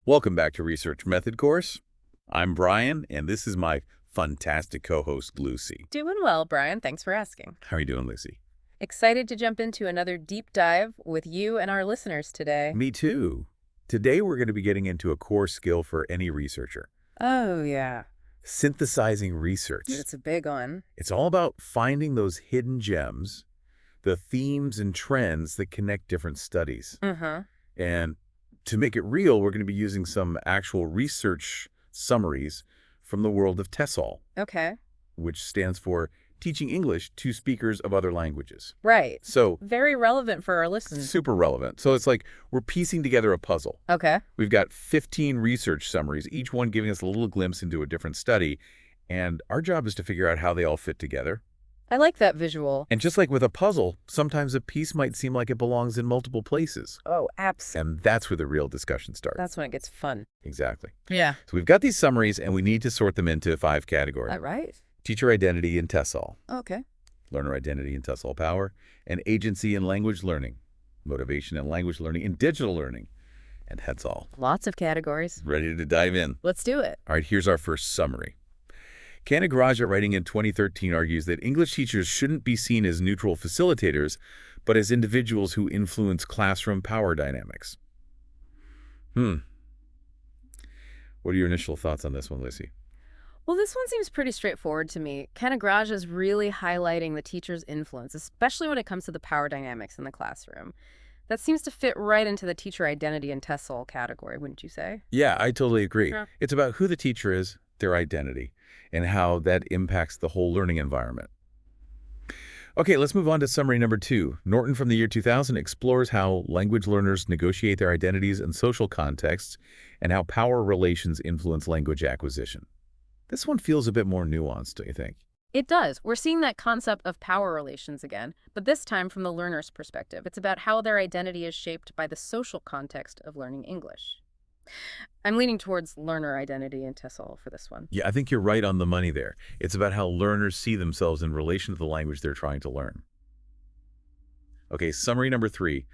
Welcome back to Research Method Course. I'm Brian, and this is my fantastic co-host, Lucy. Doing well, Brian. Thanks for asking. How are you doing, Lucy? Excited to jump into another deep dive with you and our listeners today. Me too. Today, we're going to be getting into a core skill for any researcher, Oh, yeah. synthesizing research. It's a big one. It's all about finding those hidden gems, the themes and trends that connect different studies. Mm-hmm. And to make it real, we're going to be using some actual research summaries from the world of TESOL, Okay. which stands for Teaching English to Speakers of Other Languages. Right. So Very relevant for our listeners. super relevant. So it's like we're piecing together a puzzle. Okay. We've got 15 research summaries, each one giving us a little glimpse into a different study. And our job is to figure out how they all fit together. I like that visual. And just like with a puzzle, sometimes a piece might seem like it belongs in multiple places. Oh, absolutely. And that's where the real discussion starts. That's when it gets fun. Exactly. Yeah. So we've got these summaries, and we need to sort them into 5 categories. All right. Teacher identity in TESOL, Okay. learner identity in TESOL Power, and agency in language learning, motivation in language learning, and digital learning. And that's all. Lots of categories. Ready to dive in. Let's do it. All right, here's our first summary. Kanagraja, writing in 2013, argues that English teachers shouldn't be seen as neutral facilitators, but as individuals who influence classroom power dynamics. What are your initial thoughts on this one, Lucy? Well, this one seems pretty straightforward to me. Kanagraj is really highlighting the teacher's influence, especially when it comes to the power dynamics in the classroom. That seems to fit right into the teacher identity and TESOL category, wouldn't you say? Yeah, I totally agree. Yeah. It's about who the teacher is, their identity, and how that impacts the whole learning environment. Okay, let's move on to summary number 2. Norton from the year 2000 explores how language learners negotiate their identities in social contexts and how power relations influence language acquisition. This one feels a bit more nuanced, don't you think? It does. We're seeing that concept of power relations again, but this time from the learner's perspective. It's about how their identity is shaped by the social context of learning English. I'm leaning towards learner identity in TESOL for this one. Yeah, I think you're right on the money there. It's about how learners see themselves in relation to the language they're trying to learn. Okay, summary number 3.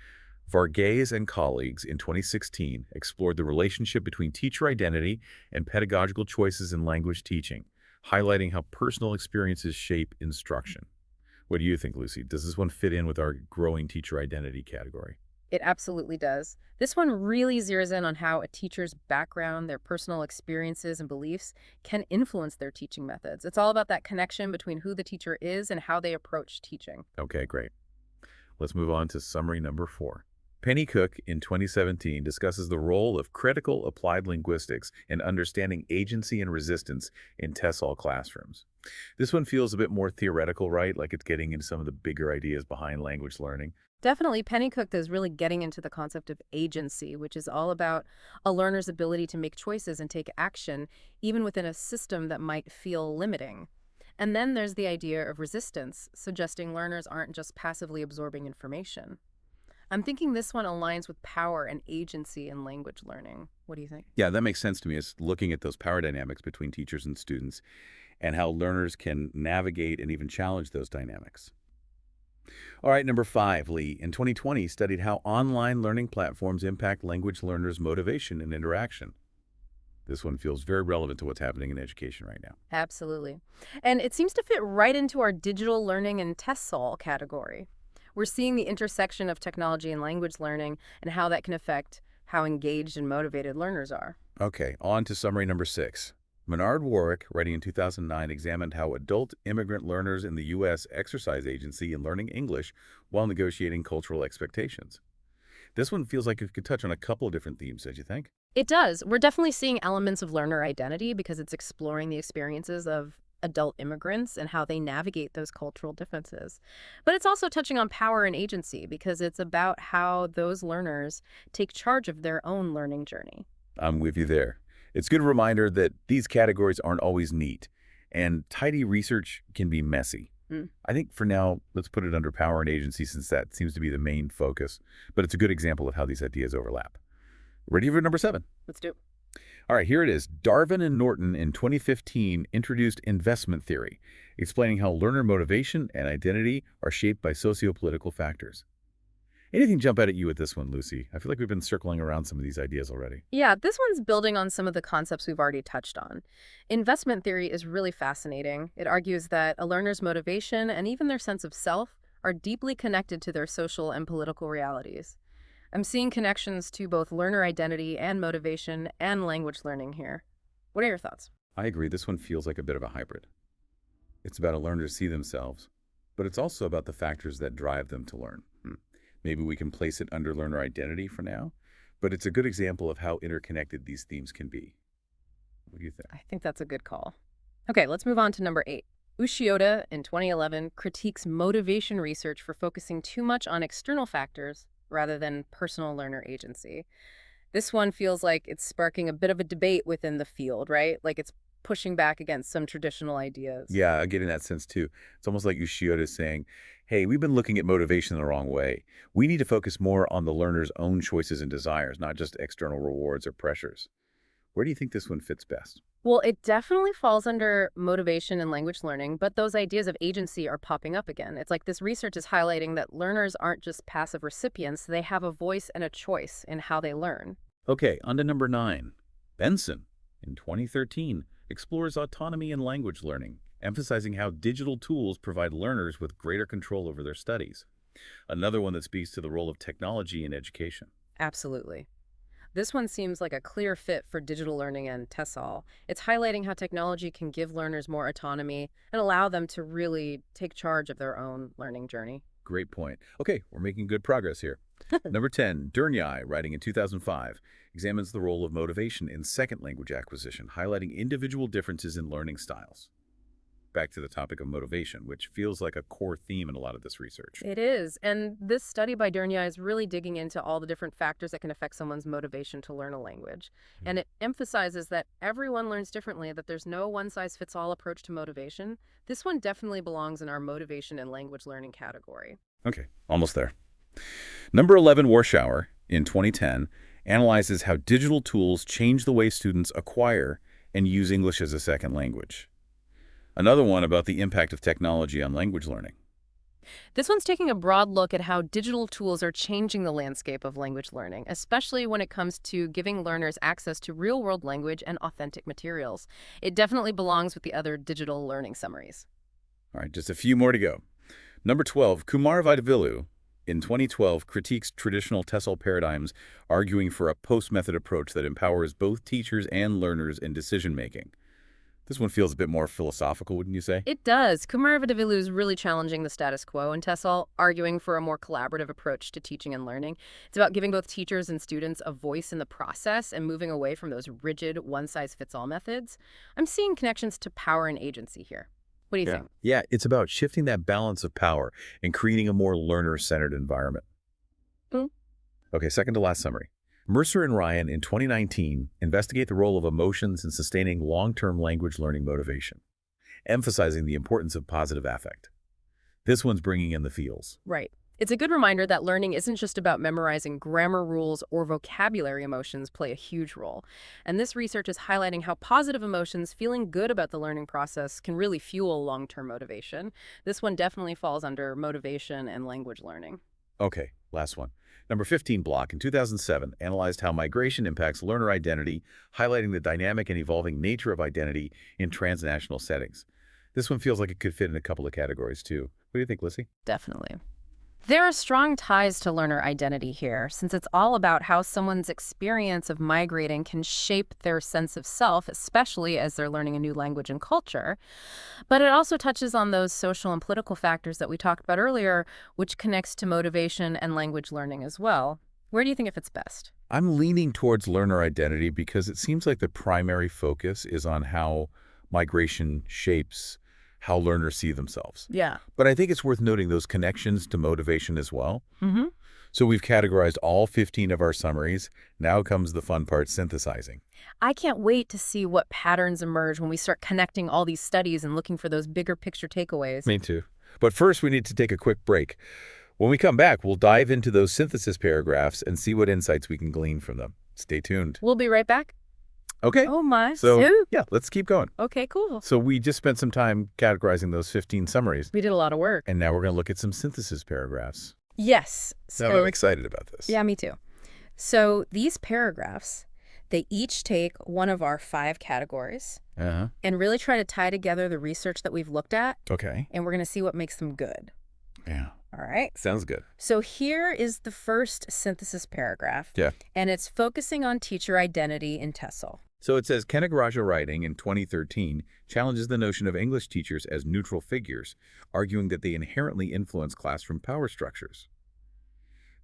Varghese and colleagues in 2016 explored the relationship between teacher identity and pedagogical choices in language teaching, highlighting how personal experiences shape instruction. What do you think, Lucy? Does this one fit in with our growing teacher identity category? It absolutely does. This one really zeroes in on how a teacher's background, their personal experiences and beliefs can influence their teaching methods. It's all about that connection between who the teacher is and how they approach teaching. Okay, great. Let's move on to summary number 4. Penny Cook in 2017 discusses the role of critical applied linguistics in understanding agency and resistance in TESOL classrooms. This one feels a bit more theoretical, right? Like it's getting into some of the bigger ideas behind language learning. Definitely, Pennycook is really getting into the concept of agency, which is all about a learner's ability to make choices and take action, even within a system that might feel limiting. And then there's the idea of resistance, suggesting learners aren't just passively absorbing information. I'm thinking this one aligns with power and agency in language learning. What do you think? Yeah, that makes sense to me. It's looking at those power dynamics between teachers and students and how learners can navigate and even challenge those dynamics. All right, number 5, Lee, in 2020 studied how online learning platforms impact language learners' motivation and interaction. This one feels very relevant to what's happening in education right now. Absolutely. And it seems to fit right into our digital learning and TESOL category. We're seeing the intersection of technology and language learning and how that can affect how engaged and motivated learners are. Okay, on to summary number 6. Menard Warwick, writing in 2009, examined how adult immigrant learners in the U.S. exercise agency in learning English while negotiating cultural expectations. This one feels like it could touch on a couple of different themes, don't you think? It does. We're definitely seeing elements of learner identity because it's exploring the experiences of adult immigrants and how they navigate those cultural differences. But it's also touching on power and agency because it's about how those learners take charge of their own learning journey. I'm with you there. It's a good reminder that these categories aren't always neat, and tidy research can be messy. I think for now, let's put it under power and agency since that seems to be the main focus, but it's a good example of how these ideas overlap. Ready for number 7? Let's do it. All right, here it is. Darvin and Norton in 2015 introduced investment theory, explaining how learner motivation and identity are shaped by sociopolitical factors. Anything jump out at you with this one, Lucy? I feel like we've been circling around some of these ideas already. Yeah, this one's building on some of the concepts we've already touched on. Investment theory is really fascinating. It argues that a learner's motivation and even their sense of self are deeply connected to their social and political realities. I'm seeing connections to both learner identity and motivation and language learning here. What are your thoughts? I agree, this one feels like a bit of a hybrid. It's about a learner to see themselves, but it's also about the factors that drive them to learn. Maybe we can place it under learner identity for now, but it's a good example of how interconnected these themes can be. What do you think? I think that's a good call. Okay, let's move on to number 8. Ushioda, in 2011, critiques motivation research for focusing too much on external factors rather than personal learner agency. This one feels like it's sparking a bit of a debate within the field, right? Like it's pushing back against some traditional ideas. Yeah, I get in that sense too. It's almost like Ushioda is saying, hey, we've been looking at motivation the wrong way. We need to focus more on the learner's own choices and desires, not just external rewards or pressures. Where do you think this one fits best? Well, it definitely falls under motivation and language learning, but those ideas of agency are popping up again. It's like this research is highlighting that learners aren't just passive recipients, they have a voice and a choice in how they learn. Okay, on to number 9. Benson, in 2013, explores autonomy in language learning, emphasizing how digital tools provide learners with greater control over their studies. Another one that speaks to the role of technology in education. Absolutely. This one seems like a clear fit for digital learning and TESOL. It's highlighting how technology can give learners more autonomy and allow them to really take charge of their own learning journey. Great point. Okay, we're making good progress here. Number 10, Durnyai, writing in 2005, examines the role of motivation in second language acquisition, highlighting individual differences in learning styles. Back to the topic of motivation, which feels like a core theme in a lot of this research. It is. And this study by Durnya is really digging into all the different factors that can affect someone's motivation to learn a language. And it emphasizes that everyone learns differently, that there's no one-size-fits-all approach to motivation. This one definitely belongs in our motivation and language learning category. Okay, almost there. Number 11, Warschauer, in 2010, analyzes how digital tools change the way students acquire and use English as a second language. Another one about the impact of technology on language learning. This one's taking a broad look at how digital tools are changing the landscape of language learning, especially when it comes to giving learners access to real-world language and authentic materials. It definitely belongs with the other digital learning summaries. All right, just a few more to go. Number 12, Kumar Vaidyavilu, in 2012, critiques traditional TESOL paradigms, arguing for a post-method approach that empowers both teachers and learners in decision-making. This one feels a bit more philosophical, wouldn't you say? It does. Kumar Vaidyavilu is really challenging the status quo in TESOL, arguing for a more collaborative approach to teaching and learning. It's about giving both teachers and students a voice in the process and moving away from those rigid one-size-fits-all methods. I'm seeing connections to power and agency here. What do you think? Yeah, it's about shifting that balance of power and creating a more learner-centered environment. Okay, second to last summary. Mercer and Ryan in 2019 investigate the role of emotions in sustaining long-term language learning motivation, emphasizing the importance of positive affect. This one's bringing in the feels. Right. It's a good reminder that learning isn't just about memorizing grammar rules or vocabulary. Emotions play a huge role. And this research is highlighting how positive emotions, feeling good about the learning process, can really fuel long-term motivation. This one definitely falls under motivation and language learning. Okay, last one. Number 15, Block, in 2007, analyzed how migration impacts learner identity, highlighting the dynamic and evolving nature of identity in transnational settings. This one feels like it could fit in a couple of categories, too. What do you think, Lissy? Definitely. There are strong ties to learner identity here, since it's all about how someone's experience of migrating can shape their sense of self, especially as they're learning a new language and culture. But it also touches on those social and political factors that we talked about earlier, which connects to motivation and language learning as well. Where do you think it fits best? I'm leaning towards learner identity because it seems like the primary focus is on how migration shapes how learners see themselves. Yeah. But I think it's worth noting those connections to motivation as well. Mm-hmm. So we've categorized all 15 of our summaries. Now comes the fun part, synthesizing. I can't wait to see what patterns emerge when we start connecting all these studies and looking for those bigger picture takeaways. Me too. But first, we need to take a quick break. When we come back, we'll dive into those synthesis paragraphs and see what insights we can glean from them. Stay tuned. We'll be right back. Okay. Oh my. So, yeah, let's keep going. Okay, cool. So we just spent some time categorizing those 15 summaries. We did a lot of work. And now we're going to look at some synthesis paragraphs. Yes. No, I'm So, excited about this. yeah, me too. So these paragraphs, they each take one of our 5 categories Uh-huh. and really try to tie together the research that we've looked at, Okay. and we're going to see what makes them good. Yeah. All right. Sounds good. So here is the first synthesis paragraph, Yeah. and it's focusing on teacher identity in TESOL. So it says Kenagaraja writing in 2013 challenges the notion of English teachers as neutral figures, arguing that they inherently influence classroom power structures.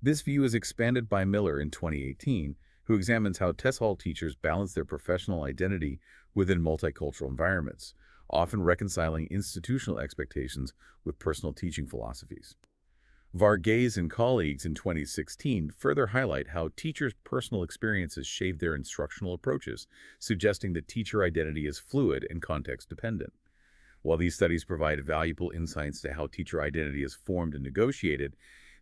This view is expanded by Miller in 2018, who examines how TESS Hall teachers balance their professional identity within multicultural environments, often reconciling institutional expectations with personal teaching philosophies. Varghese and colleagues in 2016 further highlight how teachers' personal experiences shape their instructional approaches, suggesting that teacher identity is fluid and context-dependent. While these studies provide valuable insights to how teacher identity is formed and negotiated,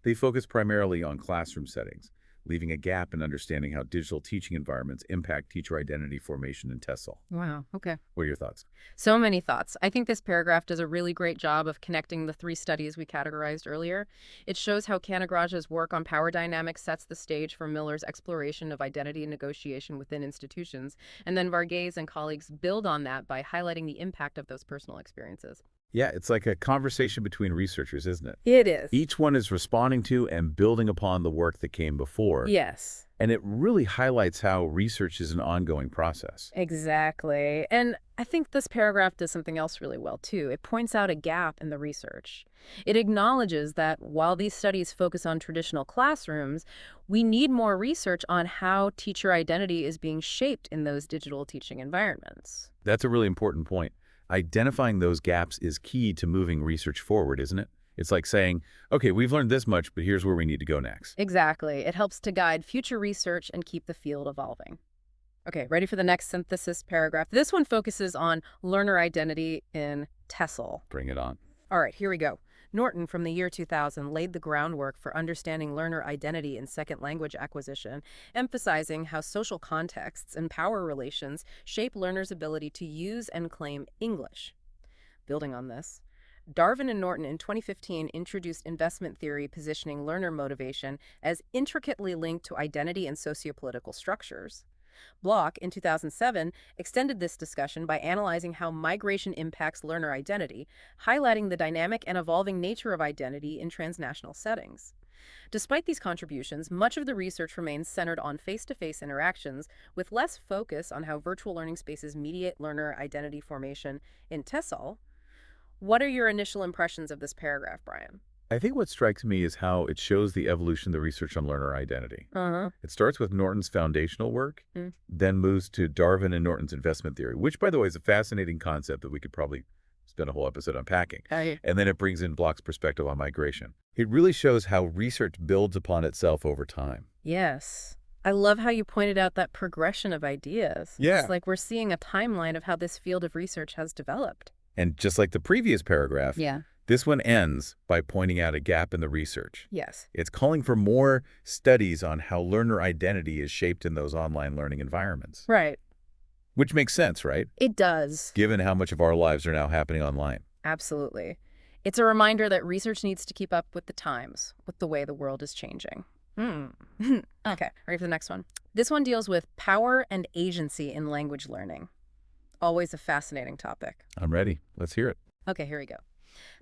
they focus primarily on classroom settings, leaving a gap in understanding how digital teaching environments impact teacher identity formation in TESOL. Wow. Okay. What are your thoughts? So many thoughts. I think this paragraph does a really great job of connecting the 3 studies we categorized earlier. It shows how Canagraja's work on power dynamics sets the stage for Miller's exploration of identity and negotiation within institutions, and then Varghese and colleagues build on that by highlighting the impact of those personal experiences. Yeah, it's like a conversation between researchers, isn't it? It is. Each one is responding to and building upon the work that came before. Yes. And it really highlights how research is an ongoing process. Exactly. And I think this paragraph does something else really well, too. It points out a gap in the research. It acknowledges that while these studies focus on traditional classrooms, we need more research on how teacher identity is being shaped in those digital teaching environments. That's a really important point. Identifying those gaps is key to moving research forward, isn't it? It's like saying, okay, we've learned this much, but here's where we need to go next. Exactly. It helps to guide future research and keep the field evolving. Okay, ready for the next synthesis paragraph? This one focuses on learner identity in TESOL. Bring it on. All right, here we go. Norton, from the year 2000, laid the groundwork for understanding learner identity in second language acquisition, emphasizing how social contexts and power relations shape learners' ability to use and claim English. Building on this, Darvin and Norton in 2015 introduced investment theory positioning learner motivation as intricately linked to identity and sociopolitical structures. Block, in 2007, extended this discussion by analyzing how migration impacts learner identity, highlighting the dynamic and evolving nature of identity in transnational settings. Despite these contributions, much of the research remains centered on face-to-face interactions, with less focus on how virtual learning spaces mediate learner identity formation in TESOL. What are your initial impressions of this paragraph, Brian? I think what strikes me is how it shows the evolution of the research on learner identity. Uh-huh. It starts with Norton's foundational work, Mm. then moves to Darwin and Norton's investment theory, which, by the way, is a fascinating concept that we could probably spend a whole episode unpacking. And then it brings in Bloch's perspective on migration. It really shows how research builds upon itself over time. Yes. I love how you pointed out that progression of ideas. Yeah. It's like we're seeing a timeline of how this field of research has developed. And just like the previous paragraph, Yeah. this one ends by pointing out a gap in the research. Yes. It's calling for more studies on how learner identity is shaped in those online learning environments. Right. Which makes sense, right? It does. Given how much of our lives are now happening online. Absolutely. It's a reminder that research needs to keep up with the times, with the way the world is changing. Okay, ready for the next one? This one deals with power and agency in language learning. Always a fascinating topic. I'm ready. Let's hear it. Okay, here we go.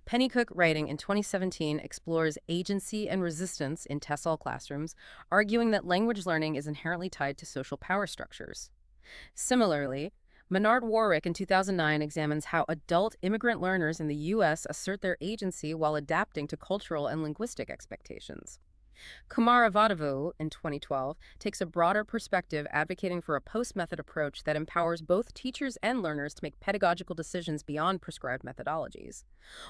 Pennycook, writing in 2017, explores agency and resistance in TESOL classrooms, arguing that language learning is inherently tied to social power structures. Similarly, Menard Warwick in 2009 examines how adult immigrant learners in the U.S. assert their agency while adapting to cultural and linguistic expectations. Kumara Vadavu, in 2012, takes a broader perspective, advocating for a post-method approach that empowers both teachers and learners to make pedagogical decisions beyond prescribed methodologies.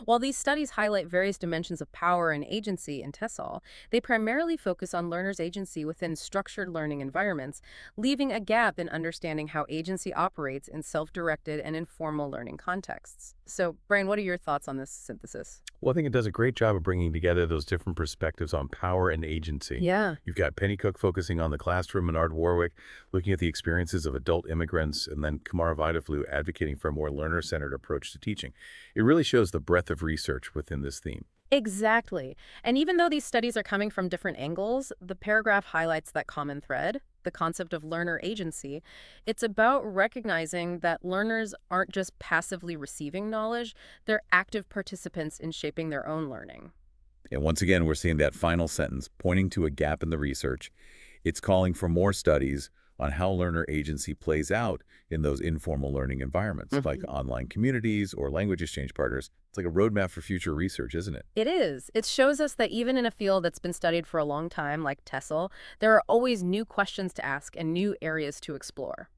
While these studies highlight various dimensions of power and agency in TESOL, they primarily focus on learners' agency within structured learning environments, leaving a gap in understanding how agency operates in self-directed and informal learning contexts. So, Brian, what are your thoughts on this synthesis? Well, I think it does a great job of bringing together those different perspectives on power and agency. Yeah. You've got Pennycook focusing on the classroom, Menard Warwick looking at the experiences of adult immigrants, and then Kumara Vidaflu advocating for a more learner-centered approach to teaching. It really shows the breadth of research within this theme. Exactly. And even though these studies are coming from different angles, the paragraph highlights that common thread, the concept of learner agency. It's about recognizing that learners aren't just passively receiving knowledge, they're active participants in shaping their own learning. And once again, we're seeing that final sentence pointing to a gap in the research. It's calling for more studies on how learner agency plays out in those informal learning environments, like Mhm. online communities or language exchange partners. It's like a roadmap for future research, isn't it? It is. It shows us that even in a field that's been studied for a long time, like TESOL, there are always new questions to ask and new areas to explore.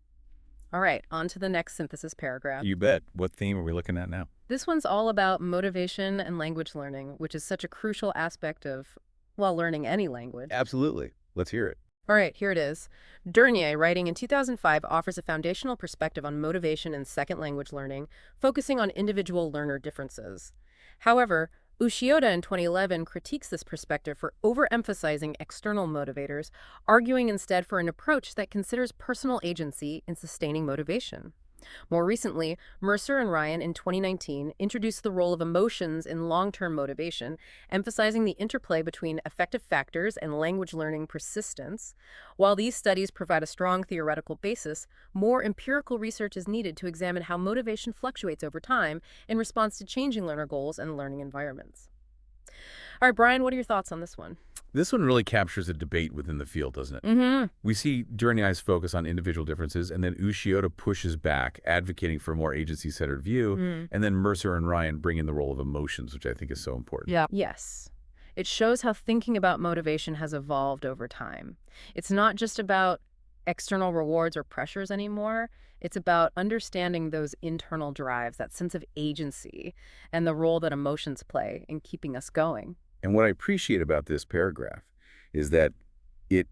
All right, on to the next synthesis paragraph. You bet. What theme are we looking at now? This one's all about motivation and language learning, which is such a crucial aspect of, well, learning any language. Absolutely. Let's hear it. All right, here it is. Dernier, writing in 2005, offers a foundational perspective on motivation in second language learning, focusing on individual learner differences. However, Ushioda in 2011 critiques this perspective for overemphasizing external motivators, arguing instead for an approach that considers personal agency in sustaining motivation. More recently, Mercer and Ryan in 2019 introduced the role of emotions in long-term motivation, emphasizing the interplay between affective factors and language learning persistence. While these studies provide a strong theoretical basis, more empirical research is needed to examine how motivation fluctuates over time in response to changing learner goals and learning environments. All right, Brian, what are your thoughts on this one? This one really captures a debate within the field, doesn't it? Mm-hmm. We see Durkheim's focus on individual differences, and then Ushioda pushes back, advocating for a more agency-centered view, and then Mercer and Ryan bring in the role of emotions, which I think is so important. Yeah. Yes. It shows how thinking about motivation has evolved over time. It's not just about external rewards or pressures anymore. It's about understanding those internal drives, that sense of agency, and the role that emotions play in keeping us going. And what I appreciate about this paragraph is that it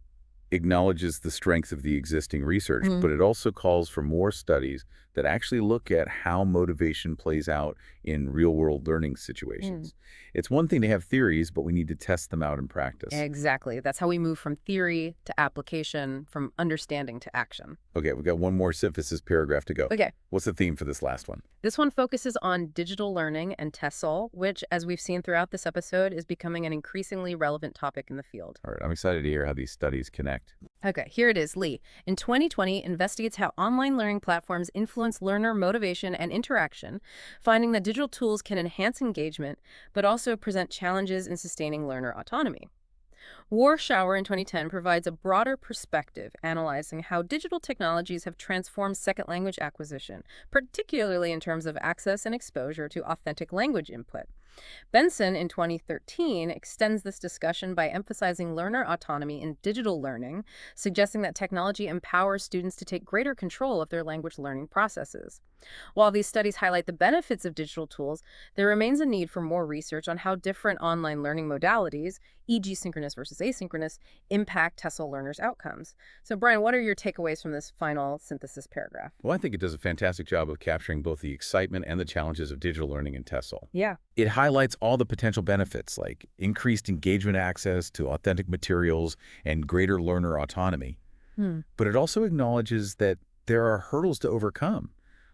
acknowledges the strength of the existing research, but it also calls for more studies that actually look at how motivation plays out in real-world learning situations. It's one thing to have theories, but we need to test them out in practice. Exactly. That's how we move from theory to application, from understanding to action. Okay, we've got one more synthesis paragraph to go. Okay. What's the theme for this last one? This one focuses on digital learning and TESOL, which, as we've seen throughout this episode, is becoming an increasingly relevant topic in the field. All right, I'm excited to hear how these studies connect. Okay, here it is. Lee, in 2020, investigates how online learning platforms influence learner motivation and interaction, finding that digital tools can enhance engagement, but also present challenges in sustaining learner autonomy. Warshauer in 2010 provides a broader perspective, analyzing how digital technologies have transformed second language acquisition, particularly in terms of access and exposure to authentic language input. Benson in 2013 extends this discussion by emphasizing learner autonomy in digital learning, suggesting that technology empowers students to take greater control of their language learning processes. While these studies highlight the benefits of digital tools, there remains a need for more research on how different online learning modalities, e.g. synchronous versus asynchronous, impact TESOL learners' outcomes. So, Brian, what are your takeaways from this final synthesis paragraph? Well, I think it does a fantastic job of capturing both the excitement and the challenges of digital learning in TESOL. Yeah. It highlights all the potential benefits, like increased engagement access to authentic materials and greater learner autonomy. But it also acknowledges that there are hurdles to overcome,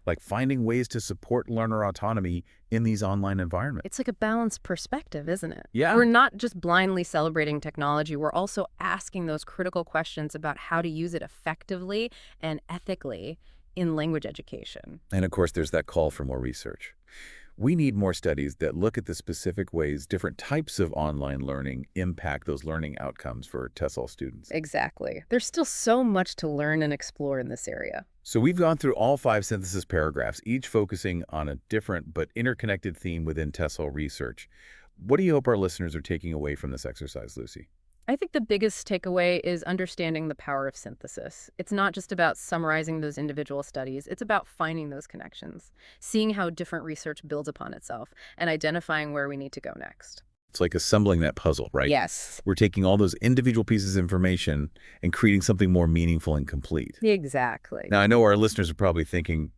like finding ways to support learner autonomy in these online environments. It's like a balanced perspective, isn't it? Yeah. We're not just blindly celebrating technology, we're also asking those critical questions about how to use it effectively and ethically in language education. And of course, there's that call for more research. We need more studies that look at the specific ways different types of online learning impact those learning outcomes for TESOL students. Exactly. There's still so much to learn and explore in this area. So we've gone through all 5 synthesis paragraphs, each focusing on a different but interconnected theme within TESOL research. What do you hope our listeners are taking away from this exercise, Lucy? I think the biggest takeaway is understanding the power of synthesis. It's not just about summarizing those individual studies, it's about finding those connections, seeing how different research builds upon itself, and identifying where we need to go next. It's like assembling that puzzle, right? Yes. We're taking all those individual pieces of information and creating something more meaningful and complete. Exactly. Now, I know our listeners are probably thinking,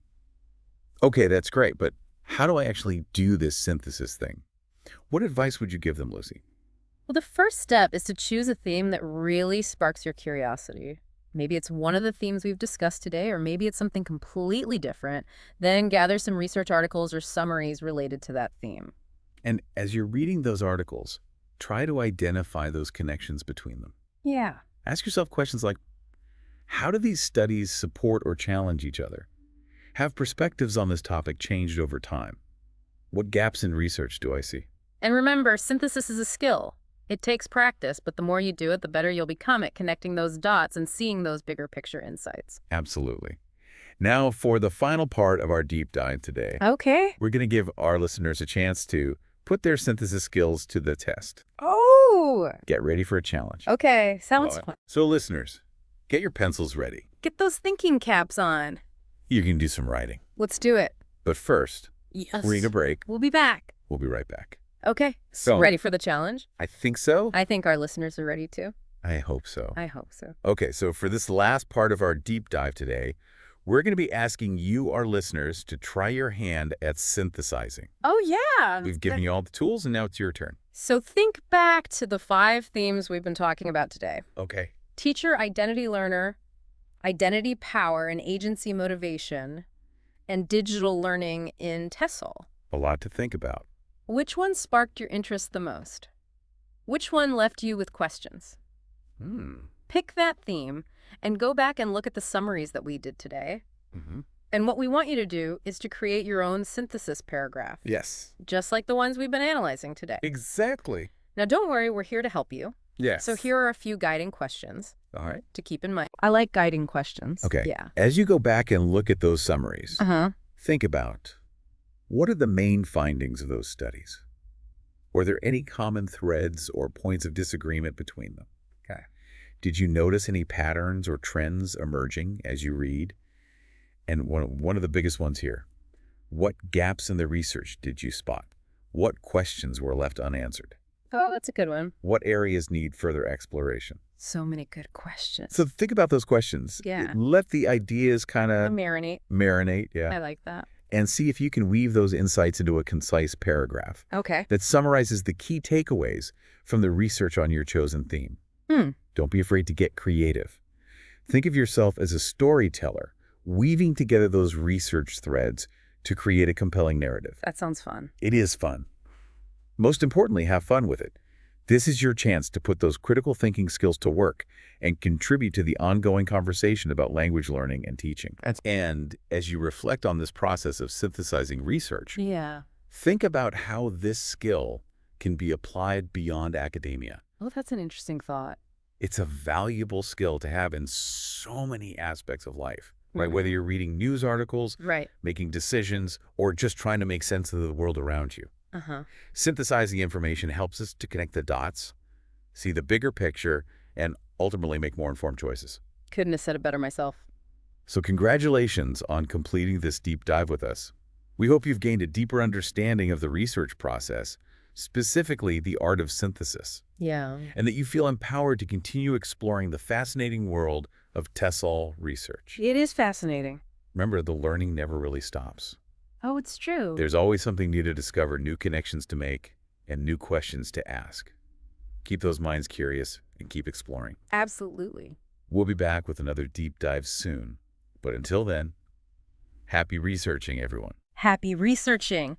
okay, that's great, but how do I actually do this synthesis thing? What advice would you give them, Lucy? Well, the first step is to choose a theme that really sparks your curiosity. Maybe it's one of the themes we've discussed today, or maybe it's something completely different. Then gather some research articles or summaries related to that theme. And as you're reading those articles, try to identify those connections between them. Yeah. Ask yourself questions like, how do these studies support or challenge each other? Have perspectives on this topic changed over time? What gaps in research do I see? And remember, synthesis is a skill. It takes practice, but the more you do it, the better you'll become at connecting those dots and seeing those bigger picture insights. Absolutely. Now, for the final part of our deep dive today, Okay. we're going to give our listeners a chance to put their synthesis skills to the test. Oh! Get ready for a challenge. Okay, sounds Well, fun. So listeners, get your pencils ready. Get those thinking caps on. You can do some writing. Let's do it. But first, Yes. we're going to break. We'll be back. We'll be right back. Okay. So- Ready for the challenge? I think so. I think our listeners are ready too. I hope so. I hope so. Okay, so for this last part of our deep dive today, we're going to be asking you, our listeners, to try your hand at synthesizing. Oh, yeah. We've given you all the tools, and now it's your turn. So think back to the 5 themes we've been talking about today. Okay. Teacher, identity learner, identity power and agency motivation, and digital learning in TESOL. A lot to think about. Which one sparked your interest the most? Which one left you with questions? Pick that theme and go back and look at the summaries that we did today. And what we want you to do is to create your own synthesis paragraph, Yes. just like the ones we've been analyzing today. Exactly. Now, don't worry, we're here to help you. Yes. So here are a few guiding questions All right. to keep in mind. I like guiding questions. Okay. Yeah. As you go back and look at those summaries, Uh-huh. think about, what are the main findings of those studies? Were there any common threads or points of disagreement between them? Okay. Did you notice any patterns or trends emerging as you read? And one of the biggest ones here, what gaps in the research did you spot? What questions were left unanswered? Oh, that's a good one. What areas need further exploration? So many good questions. So think about those questions. Yeah. Let the ideas kind A of marinate. marinate, yeah, I like that. and see if you can weave those insights into a concise paragraph Okay. that summarizes the key takeaways from the research on your chosen theme. Don't be afraid to get creative. Think of yourself as a storyteller, weaving together those research threads to create a compelling narrative. That sounds fun. It is fun. Most importantly, have fun with it. This is your chance to put those critical thinking skills to work and contribute to the ongoing conversation about language learning and teaching. And as you reflect on this process of synthesizing research, Yeah. think about how this skill can be applied beyond academia. Oh, that's an interesting thought. It's a valuable skill to have in so many aspects of life, right? Mhm. Whether you're reading news articles, Right. making decisions, or just trying to make sense of the world around you. Uh-huh. Synthesizing information helps us to connect the dots, see the bigger picture, and ultimately make more informed choices. Couldn't have said it better myself. So congratulations on completing this deep dive with us. We hope you've gained a deeper understanding of the research process, specifically the art of synthesis, Yeah. and that you feel empowered to continue exploring the fascinating world of TESOL research. It is fascinating. Remember, the learning never really stops. Oh, it's true. There's always something new to discover, new connections to make, and new questions to ask. Keep those minds curious and keep exploring. Absolutely. We'll be back with another deep dive soon. But until then, happy researching, everyone. Happy researching.